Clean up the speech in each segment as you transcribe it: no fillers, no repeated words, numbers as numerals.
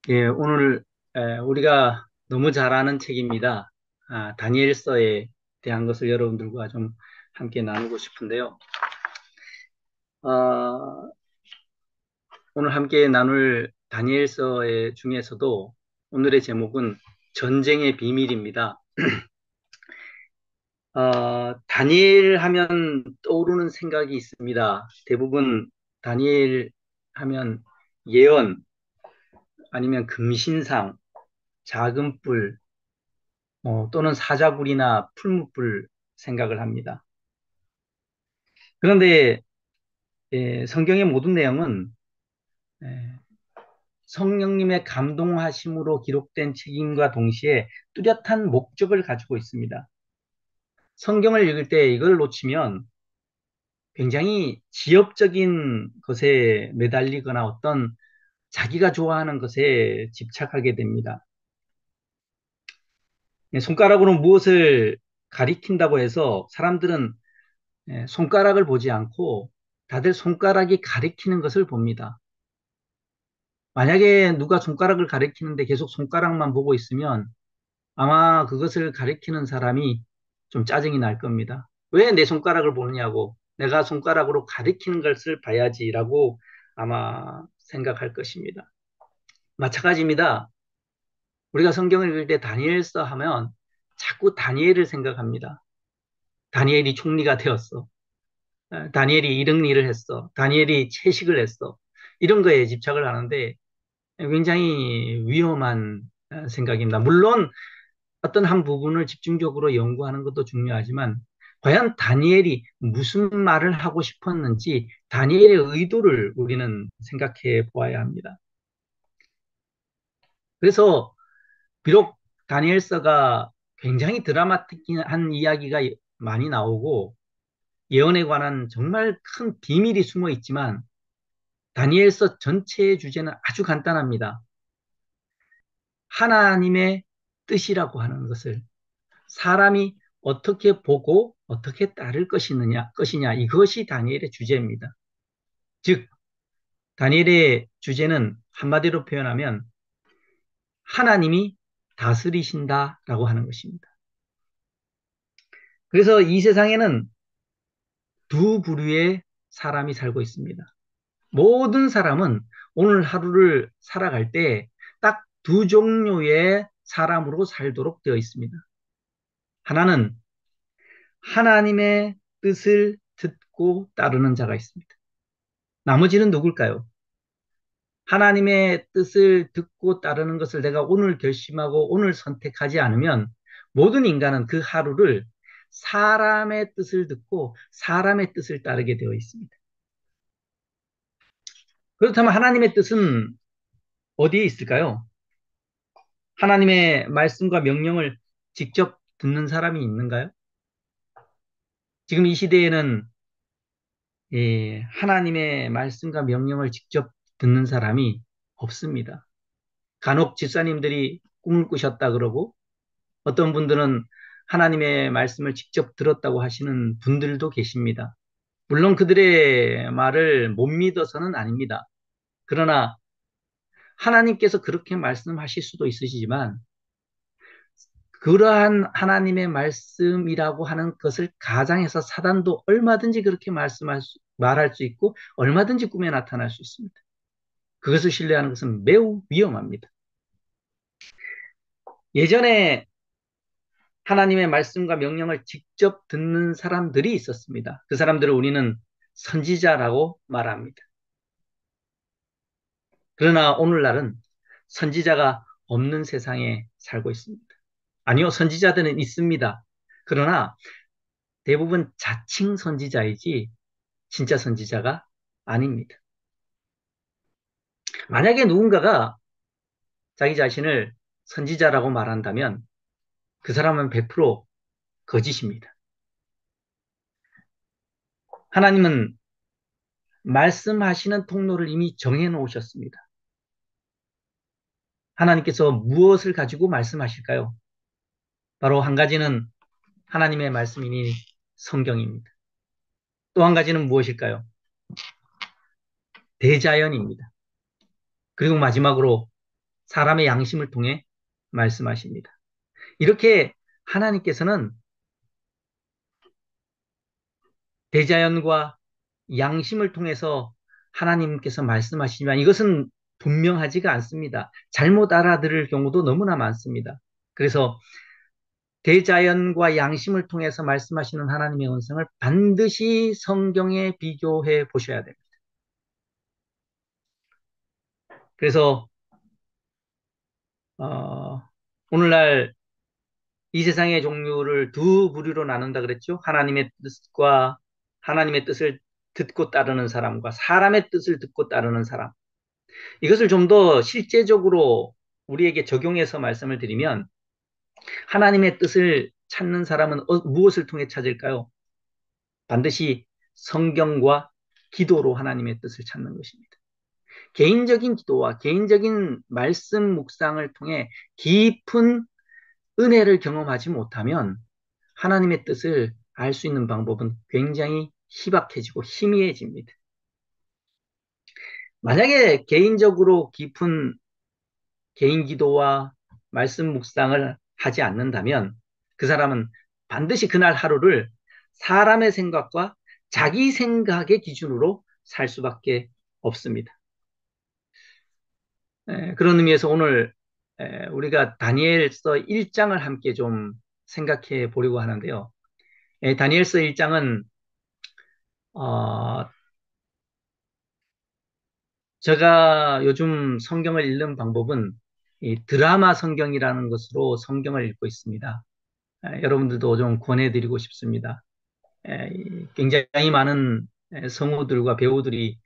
예, 오늘 우리가 너무 잘 아는 책입니다. 다니엘서에 대한 것을 여러분들과 좀 함께 나누고 싶은데요. 어, 오늘 함께 나눌 다니엘서 중에서도 오늘의 제목은 전쟁의 비밀입니다. 다니엘 하면 떠오르는 생각이 있습니다. 대부분 다니엘 하면 예언, 아니면 금신상, 작은 뿔, 또는 사자굴이나 풀무불 생각을 합니다. 그런데 성경의 모든 내용은 예, 성령님의 감동하심으로 기록된 책임과 동시에 뚜렷한 목적을 가지고 있습니다. 성경을 읽을 때 이걸 놓치면 굉장히 지엽적인 것에 매달리거나 어떤 자기가 좋아하는 것에 집착하게 됩니다. 손가락으로 무엇을 가리킨다고 해서 사람들은 손가락을 보지 않고 다들 손가락이 가리키는 것을 봅니다. 만약에 누가 손가락을 가리키는데 계속 손가락만 보고 있으면 아마 그것을 가리키는 사람이 좀 짜증이 날 겁니다. 왜 내 손가락을 보느냐고, 내가 손가락으로 가리키는 것을 봐야지라고 아마 생각할 것입니다. 마찬가지입니다. 우리가 성경을 읽을 때 다니엘서 하면 자꾸 다니엘을 생각합니다. 다니엘이 총리가 되었어. 다니엘이 이런 일을 했어. 다니엘이 채식을 했어. 이런 거에 집착을 하는데 굉장히 위험한 생각입니다. 물론 어떤 한 부분을 집중적으로 연구하는 것도 중요하지만 과연 다니엘이 무슨 말을 하고 싶었는지 다니엘의 의도를 우리는 생각해 보아야 합니다. 그래서 비록 다니엘서가 굉장히 드라마틱한 이야기가 많이 나오고 예언에 관한 정말 큰 비밀이 숨어 있지만 다니엘서 전체의 주제는 아주 간단합니다. 하나님의 뜻이라고 하는 것을 사람이 어떻게 보고 어떻게 따를 것이냐, 이것이 다니엘의 주제입니다. 즉, 다니엘의 주제는 한마디로 표현하면 하나님이 다스리신다라고 하는 것입니다. 그래서 이 세상에는 두 부류의 사람이 살고 있습니다. 모든 사람은 오늘 하루를 살아갈 때 딱 두 종류의 사람으로 살도록 되어 있습니다. 하나는 하나님의 뜻을 듣고 따르는 자가 있습니다. 나머지는 누굴까요? 하나님의 뜻을 듣고 따르는 것을 내가 오늘 결심하고 오늘 선택하지 않으면 모든 인간은 그 하루를 사람의 뜻을 듣고 사람의 뜻을 따르게 되어 있습니다. 그렇다면 하나님의 뜻은 어디에 있을까요? 하나님의 말씀과 명령을 직접 듣는 사람이 있는가요? 지금 이 시대에는 하나님의 말씀과 명령을 직접 듣는 사람이 없습니다. 간혹 집사님들이 꿈을 꾸셨다 그러고 어떤 분들은 하나님의 말씀을 직접 들었다고 하시는 분들도 계십니다. 물론 그들의 말을 못 믿어서는 아닙니다. 그러나 하나님께서 그렇게 말씀하실 수도 있으시지만 그러한 하나님의 말씀이라고 하는 것을 가장해서 사단도 얼마든지 그렇게 말할 수 있고 얼마든지 꿈에 나타날 수 있습니다. 그것을 신뢰하는 것은 매우 위험합니다. 예전에 하나님의 말씀과 명령을 직접 듣는 사람들이 있었습니다. 그 사람들을 우리는 선지자라고 말합니다. 그러나 오늘날은 선지자가 없는 세상에 살고 있습니다. 아니요, 선지자들은 있습니다. 그러나 대부분 자칭 선지자이지 진짜 선지자가 아닙니다. 만약에 누군가가 자기 자신을 선지자라고 말한다면 그 사람은 100% 거짓입니다. 하나님은 말씀하시는 통로를 이미 정해 놓으셨습니다. 하나님께서 무엇을 가지고 말씀하실까요? 바로 한 가지는 하나님의 말씀이니 성경입니다. 또 한 가지는 무엇일까요? 대자연입니다. 그리고 마지막으로 사람의 양심을 통해 말씀하십니다. 이렇게 하나님께서는 대자연과 양심을 통해서 하나님께서 말씀하시지만 이것은 분명하지가 않습니다. 잘못 알아들을 경우도 너무나 많습니다. 그래서 대자연과 양심을 통해서 말씀하시는 하나님의 음성을 반드시 성경에 비교해 보셔야 됩니다. 그래서 오늘날 이 세상의 종류를 두 부류로 나눈다 그랬죠. 하나님의 뜻을 듣고 따르는 사람과 사람의 뜻을 듣고 따르는 사람. 이것을 좀 더 실제적으로 우리에게 적용해서 말씀을 드리면 하나님의 뜻을 찾는 사람은 무엇을 통해 찾을까요? 반드시 성경과 기도로 하나님의 뜻을 찾는 것입니다. 개인적인 기도와 개인적인 말씀 묵상을 통해 깊은 은혜를 경험하지 못하면 하나님의 뜻을 알 수 있는 방법은 굉장히 희박해지고 희미해집니다. 만약에 개인적으로 깊은 개인 기도와 말씀 묵상을 하지 않는다면 그 사람은 반드시 그날 하루를 사람의 생각과 자기 생각의 기준으로 살 수밖에 없습니다. 그런 의미에서 오늘 우리가 다니엘서 1장을 함께 좀 생각해 보려고 하는데요. 다니엘서 1장은 제가 요즘 성경을 읽는 방법은 이 드라마 성경이라는 것으로 성경을 읽고 있습니다. 여러분들도 좀 권해드리고 싶습니다. 굉장히 많은 성우들과 배우들이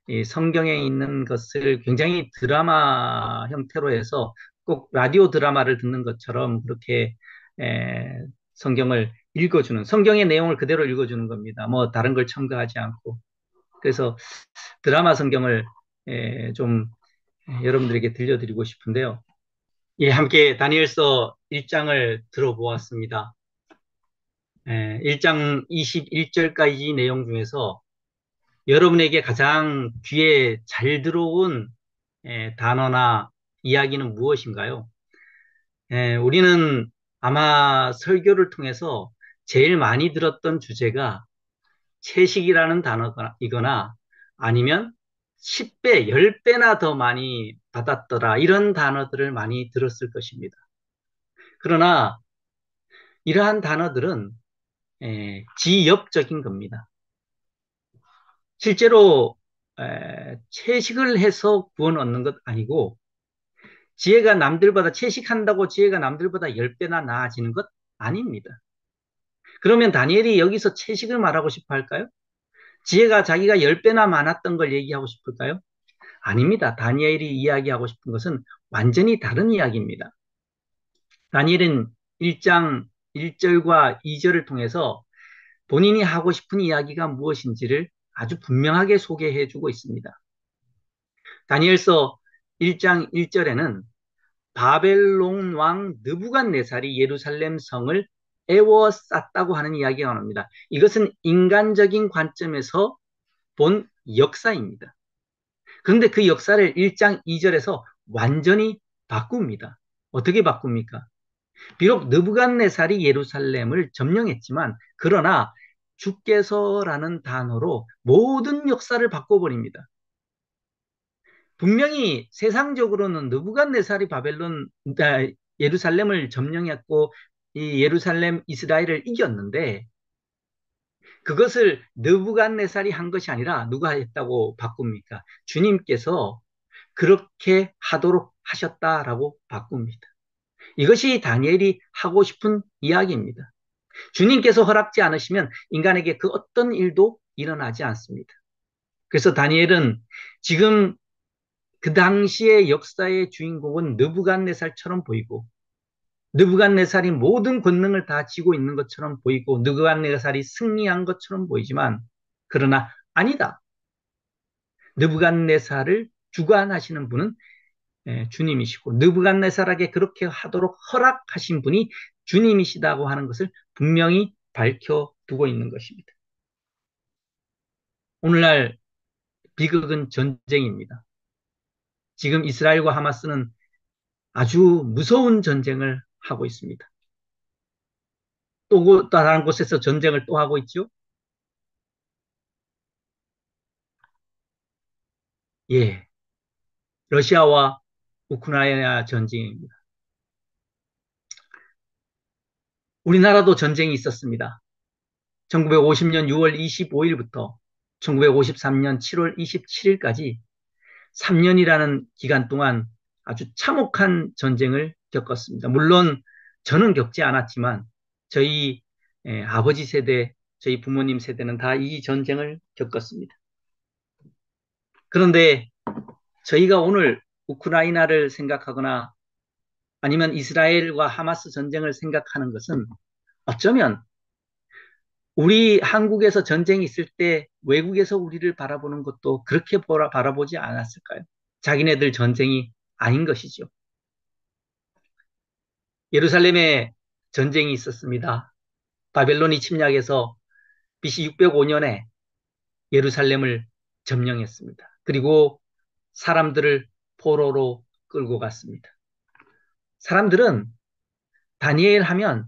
이 성경에 있는 것을 굉장히 드라마 형태로 해서 꼭 라디오 드라마를 듣는 것처럼 그렇게 성경을 읽어주는, 성경의 내용을 그대로 읽어주는 겁니다. 뭐 다른 걸 첨가하지 않고. 그래서 드라마 성경을 좀 여러분들에게 들려드리고 싶은데요. 예, 함께 다니엘서 1장을 들어보았습니다. 1장 21절까지 내용 중에서 여러분에게 가장 귀에 잘 들어온 단어나 이야기는 무엇인가요? 우리는 아마 설교를 통해서 제일 많이 들었던 주제가 채식이라는 단어이거나 아니면 10배, 10배나 더 많이 받았더라. 이런 단어들을 많이 들었을 것입니다. 그러나 이러한 단어들은 지역적인 겁니다. 실제로 채식을 해서 구원 얻는 것 아니고 지혜가 남들보다 채식한다고 지혜가 남들보다 10배나 나아지는 것 아닙니다. 그러면 다니엘이 여기서 채식을 말하고 싶어 할까요? 지혜가 자기가 10배나 많았던 걸 얘기하고 싶을까요? 아닙니다. 다니엘이 이야기하고 싶은 것은 완전히 다른 이야기입니다. 다니엘은 1장 1절과 2절을 통해서 본인이 하고 싶은 이야기가 무엇인지를 아주 분명하게 소개해 주고 있습니다. 다니엘서 1장 1절에는 바벨론 왕 느부갓네살이 예루살렘 성을 에워쌌다고 하는 이야기가 나옵니다. 이것은 인간적인 관점에서 본 역사입니다. 그런데 그 역사를 1장 2절에서 완전히 바꿉니다. 어떻게 바꿉니까? 비록 느부갓네살이 예루살렘을 점령했지만 그러나 주께서라는 단어로 모든 역사를 바꿔버립니다. 분명히 세상적으로는 느부갓네살이 예루살렘을 점령했고 이 예루살렘 이스라엘을 이겼는데 그것을 느부갓네살이 한 것이 아니라 누가 했다고 바꿉니까? 주님께서 그렇게 하도록 하셨다라고 바꿉니다. 이것이 다니엘이 하고 싶은 이야기입니다. 주님께서 허락지 않으시면 인간에게 그 어떤 일도 일어나지 않습니다. 그래서 다니엘은 지금 그 당시의 역사의 주인공은 느부갓네살처럼 보이고 느부갓네살이 모든 권능을 다 쥐고 있는 것처럼 보이고 느부갓네살이 승리한 것처럼 보이지만 그러나 아니다. 느부갓네살을 주관하시는 분은 주님이시고 느부갓네살에게 그렇게 하도록 허락하신 분이 주님이시다고 하는 것을 분명히 밝혀두고 있는 것입니다. 오늘날 비극은 전쟁입니다. 지금 이스라엘과 하마스는 아주 무서운 전쟁을 하고 있습니다. 또 다른 곳에서 전쟁을 또 하고 있죠? 예, 러시아와 우크라이나 전쟁입니다. 우리나라도 전쟁이 있었습니다. 1950년 6월 25일부터 1953년 7월 27일까지 3년이라는 기간 동안 아주 참혹한 전쟁을 겪었습니다. 물론 저는 겪지 않았지만 저희 아버지 세대, 저희 부모님 세대는 다 이 전쟁을 겪었습니다. 그런데 저희가 오늘 우크라이나를 생각하거나 아니면 이스라엘과 하마스 전쟁을 생각하는 것은 어쩌면 우리 한국에서 전쟁이 있을 때 외국에서 우리를 바라보는 것도 그렇게 바라보지 않았을까요? 자기네들 전쟁이 아닌 것이죠. 예루살렘에 전쟁이 있었습니다. 바벨론이 침략해서 BC 605년에 예루살렘을 점령했습니다. 그리고 사람들을 포로로 끌고 갔습니다. 사람들은 다니엘 하면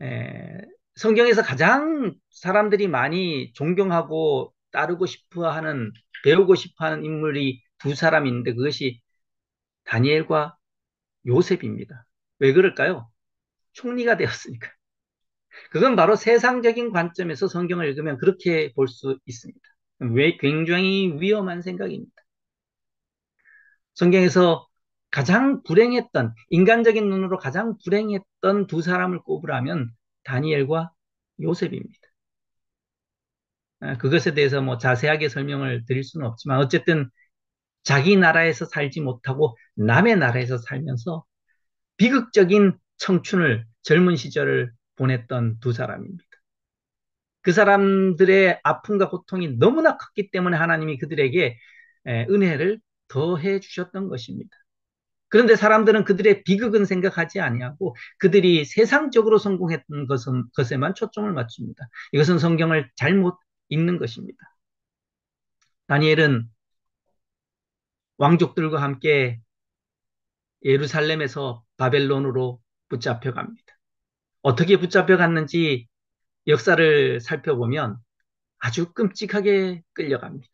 에, 성경에서 가장 사람들이 많이 존경하고 따르고 싶어 하는, 배우고 싶어 하는 인물이 두 사람이 있는데 그것이 다니엘과 요셉입니다. 왜 그럴까요? 총리가 되었으니까. 그건 바로 세상적인 관점에서 성경을 읽으면 그렇게 볼 수 있습니다. 왜 굉장히 위험한 생각입니다. 성경에서 가장 불행했던, 인간적인 눈으로 가장 불행했던 두 사람을 꼽으라면 다니엘과 요셉입니다. 그것에 대해서 뭐 자세하게 설명을 드릴 수는 없지만 어쨌든 자기 나라에서 살지 못하고 남의 나라에서 살면서 비극적인 청춘을, 젊은 시절을 보냈던 두 사람입니다. 그 사람들의 아픔과 고통이 너무나 컸기 때문에 하나님이 그들에게 은혜를 더해 주셨던 것입니다. 그런데 사람들은 그들의 비극은 생각하지 아니하고 그들이 세상적으로 성공했던 것에만 초점을 맞춥니다. 이것은 성경을 잘못 읽는 것입니다. 다니엘은 왕족들과 함께 예루살렘에서 바벨론으로 붙잡혀 갑니다. 어떻게 붙잡혀 갔는지 역사를 살펴보면 아주 끔찍하게 끌려갑니다.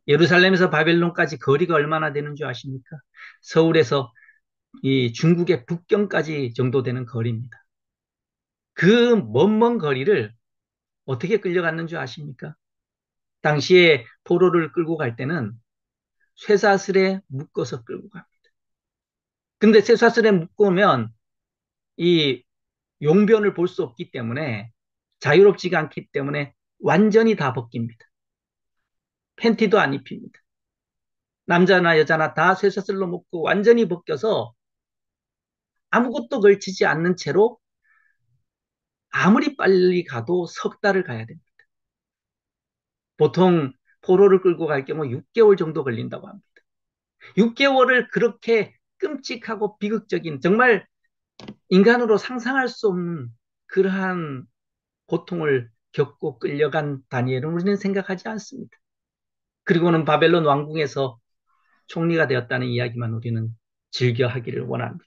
예루살렘에서 바벨론까지 거리가 얼마나 되는 줄 아십니까? 서울에서 이 중국의 북경까지 정도 되는 거리입니다. 그 먼 거리를 어떻게 끌려갔는 줄 아십니까? 당시에 포로를 끌고 갈 때는 쇠사슬에 묶어서 끌고 갑니다. 근데 쇠사슬에 묶으면 이 용변을 볼 수 없기 때문에 자유롭지가 않기 때문에 완전히 다 벗깁니다. 팬티도 안 입힙니다. 남자나 여자나 다 쇠사슬로 묶고 완전히 벗겨서 아무것도 걸치지 않는 채로 아무리 빨리 가도 석 달을 가야 됩니다. 보통 포로를 끌고 갈 경우 6개월 정도 걸린다고 합니다. 6개월을 그렇게 끔찍하고 비극적인 정말 인간으로 상상할 수 없는 그러한 고통을 겪고 끌려간 다니엘은 우리는 생각하지 않습니다. 그리고는 바벨론 왕궁에서 총리가 되었다는 이야기만 우리는 즐겨 하기를 원합니다.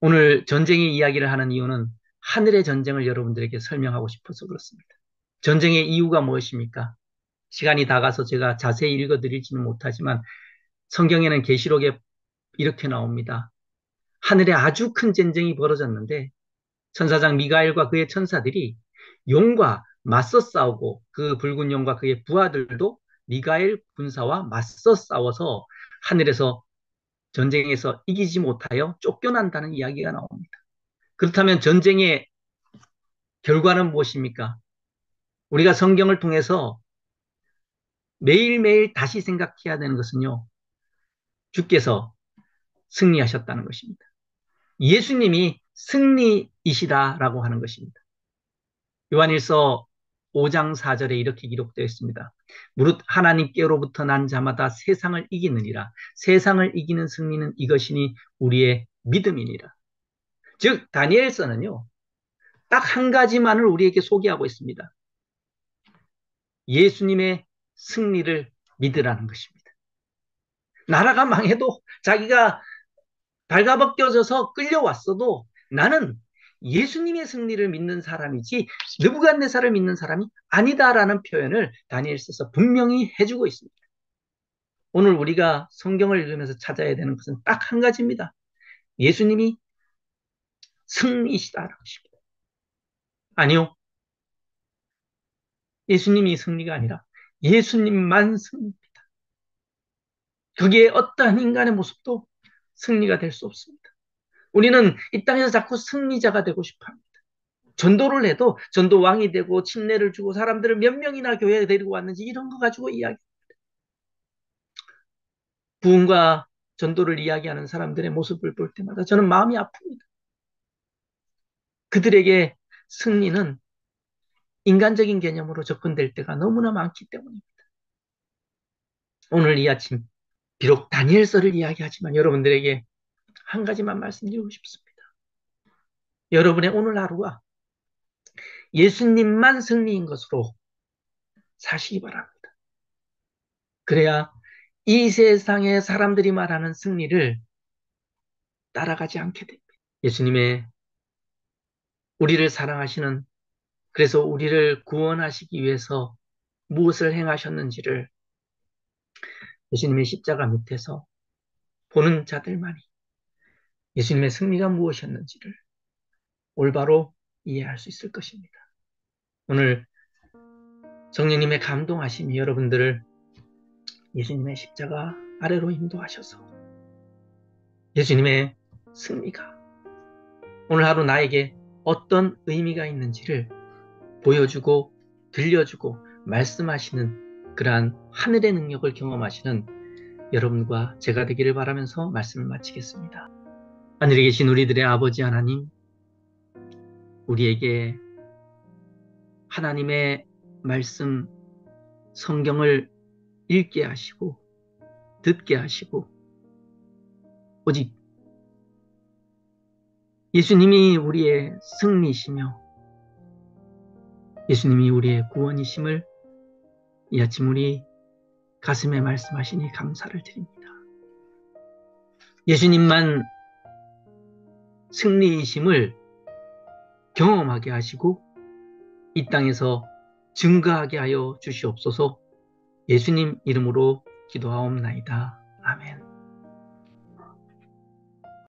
오늘 전쟁의 이야기를 하는 이유는 하늘의 전쟁을 여러분들에게 설명하고 싶어서 그렇습니다. 전쟁의 이유가 무엇입니까? 시간이 다 가서 제가 자세히 읽어드리지는 못하지만 성경에는 계시록에 이렇게 나옵니다. 하늘에 아주 큰 전쟁이 벌어졌는데 천사장 미가엘과 그의 천사들이 용과 맞서 싸우고 그 붉은 용과 그의 부하들도 미가엘 군사와 맞서 싸워서 하늘에서 전쟁에서 이기지 못하여 쫓겨난다는 이야기가 나옵니다. 그렇다면 전쟁의 결과는 무엇입니까? 우리가 성경을 통해서 매일매일 다시 생각해야 되는 것은요. 주께서 승리하셨다는 것입니다. 예수님이 승리이시다라고 하는 것입니다. 요한일서 5장 4절에 이렇게 기록되어 있습니다. 무릇 하나님께로부터 난 자마다 세상을 이기느니라. 세상을 이기는 승리는 이것이니 우리의 믿음이니라. 즉 다니엘서는요. 딱 한 가지만을 우리에게 소개하고 있습니다. 예수님의 승리를 믿으라는 것입니다. 나라가 망해도 자기가 발가벗겨져서 끌려왔어도 나는 예수님의 승리를 믿는 사람이지 느부갓네살을 믿는 사람이 아니다라는 표현을 다니엘서서 분명히 해주고 있습니다. 오늘 우리가 성경을 읽으면서 찾아야 되는 것은 딱 한 가지입니다. 예수님이 승리시다라는 것입니다. 아니요. 예수님이 승리가 아니라 예수님만 승리입니다. 그게 어떠한 인간의 모습도 승리가 될 수 없습니다. 우리는 이 땅에서 자꾸 승리자가 되고 싶어 합니다. 전도를 해도 전도왕이 되고 침례를 주고 사람들을 몇 명이나 교회에 데리고 왔는지 이런 거 가지고 이야기. 부흥과 전도를 이야기하는 사람들의 모습을 볼 때마다 저는 마음이 아픕니다. 그들에게 승리는 인간적인 개념으로 접근될 때가 너무나 많기 때문입니다. 오늘 이 아침 비록 다니엘서를 이야기하지만 여러분들에게 한 가지만 말씀드리고 싶습니다. 여러분의 오늘 하루가 예수님만 승리인 것으로 사시기 바랍니다. 그래야 이 세상의 사람들이 말하는 승리를 따라가지 않게 됩니다. 예수님의 우리를 사랑하시는, 그래서 우리를 구원하시기 위해서 무엇을 행하셨는지를 예수님의 십자가 밑에서 보는 자들만이 예수님의 승리가 무엇이었는지를 올바로 이해할 수 있을 것입니다. 오늘 성령님의 감동하심이 여러분들을 예수님의 십자가 아래로 인도하셔서 예수님의 승리가 오늘 하루 나에게 어떤 의미가 있는지를 보여주고 들려주고 말씀하시는 그러한 하늘의 능력을 경험하시는 여러분과 제가 되기를 바라면서 말씀을 마치겠습니다. 하늘에 계신 우리들의 아버지 하나님, 우리에게 하나님의 말씀, 성경을 읽게 하시고 듣게 하시고 오직 예수님이 우리의 승리시며 예수님이 우리의 구원이심을 이 아침 우리 가슴에 말씀하시니 감사를 드립니다. 예수님만 승리이심을 경험하게 하시고 이 땅에서 증거하게 하여 주시옵소서. 예수님 이름으로 기도하옵나이다.